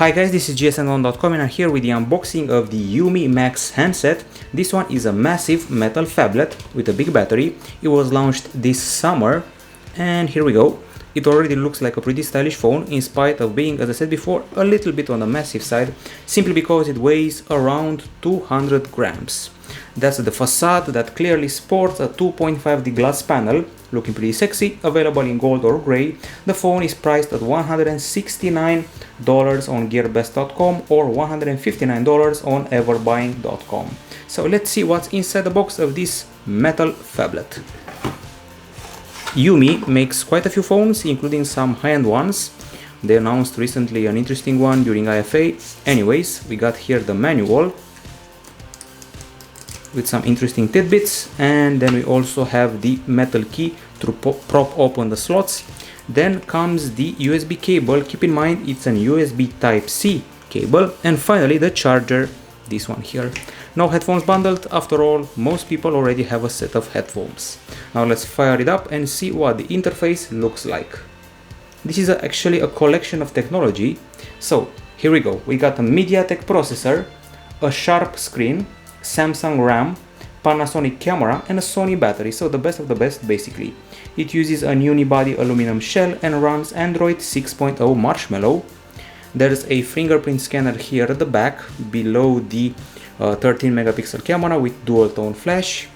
Hi guys, this is gsm1.com and I'm here with the unboxing of the UMi Max handset. This one is a massive metal phablet with a big battery. It was launched this summer and here we go. It already looks like a pretty stylish phone in spite of being, as I said before, a little bit on the massive side, simply because it weighs around 200 grams. That's the facade that clearly sports a 2.5D glass panel, looking pretty sexy, available in gold or grey. The phone is priced at $169 on Gearbest.com or $159 on Everbuying.com. So let's see what's inside the box of this metal phablet. UMi makes quite a few phones, including some high-end ones. They announced recently an interesting one during IFA. Anyways, we got here the manual with some interesting tidbits, and then we also have the metal key to prop open the slots. Then comes the USB cable. Keep in mind it's an USB Type-C cable, and finally the charger, this one here. No headphones bundled. After all, most people already have a set of headphones. Now let's fire it up and see what the interface looks like. This is actually a collection of technology. So here we go. We got a MediaTek processor, a sharp screen, Samsung RAM, Panasonic camera and a Sony battery, so the best of the best basically. It uses an unibody aluminum shell and runs Android 6.0 Marshmallow. There's a fingerprint scanner here at the back below the 13 megapixel camera with dual tone flash,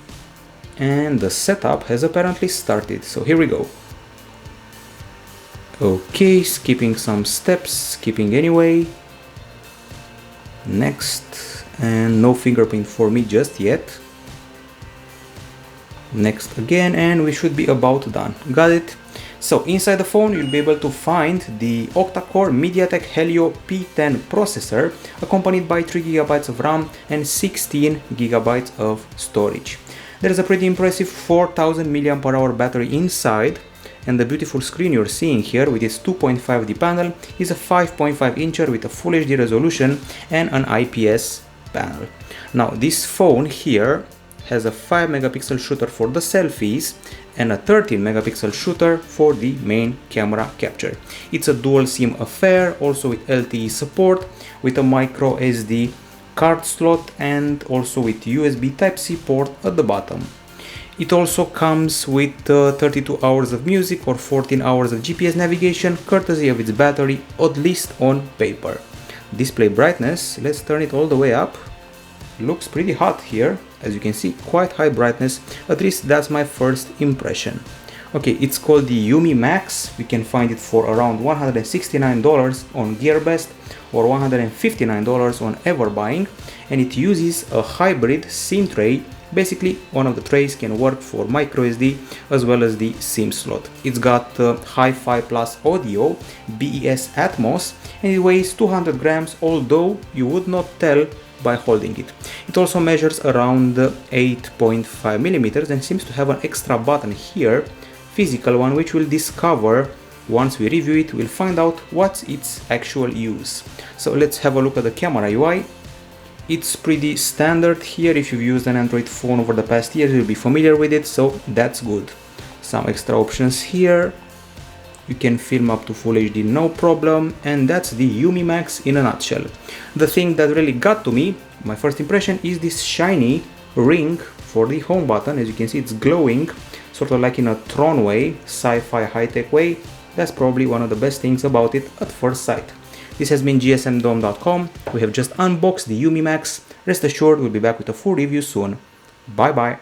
and the setup has apparently started, so here we go. Okay, skipping some steps, skipping anyway. Next, and no fingerprint for me just yet. Next again, and we should be about done. Got it. So inside the phone you'll be able to find the octa-core MediaTek Helio P10 processor, accompanied by 3GB of RAM and 16GB of storage. There is a pretty impressive 4000 mAh battery inside, and the beautiful screen you're seeing here with its 2.5D panel is a 5.5 incher with a Full HD resolution and an IPS panel. Now this phone here has a 5 megapixel shooter for the selfies and a 13 megapixel shooter for the main camera capture. It's a dual SIM affair, also with LTE support, with a micro SD card slot and also with USB Type-C port at the bottom. It also comes with 32 hours of music or 14 hours of GPS navigation, courtesy of its battery, at least on paper. Display brightness, let's turn it all the way up. Looks pretty hot here, as you can see, quite high brightness, at least that's my first impression. Okay, it's called the UMi Max. We can find it for around $169 on Gearbest or $159 on Everbuying, and it uses a hybrid SIM tray. Basically, one of the trays can work for microSD as well as the SIM slot. It's got Hi-Fi Plus audio, BES Atmos, and it weighs 200 grams, although you would not tell by holding it. It also measures around 8.5 millimeters and seems to have an extra button here, physical one, which we'll discover once we review it. We'll find out what's its actual use. So let's have a look at the camera UI. It's pretty standard here. If you've used an Android phone over the past years, you'll be familiar with it, so that's good. Some extra options here. You can film up to Full HD no problem, and that's the UMi Max in a nutshell. The thing that really got to me, my first impression, is this shiny ring for the home button. As you can see, it's glowing, sort of like in a Tron way, sci-fi high-tech way. That's probably one of the best things about it at first sight. This has been gsmdom.com. We have just unboxed the UMi Max. Rest assured we'll be back with a full review soon. Bye bye.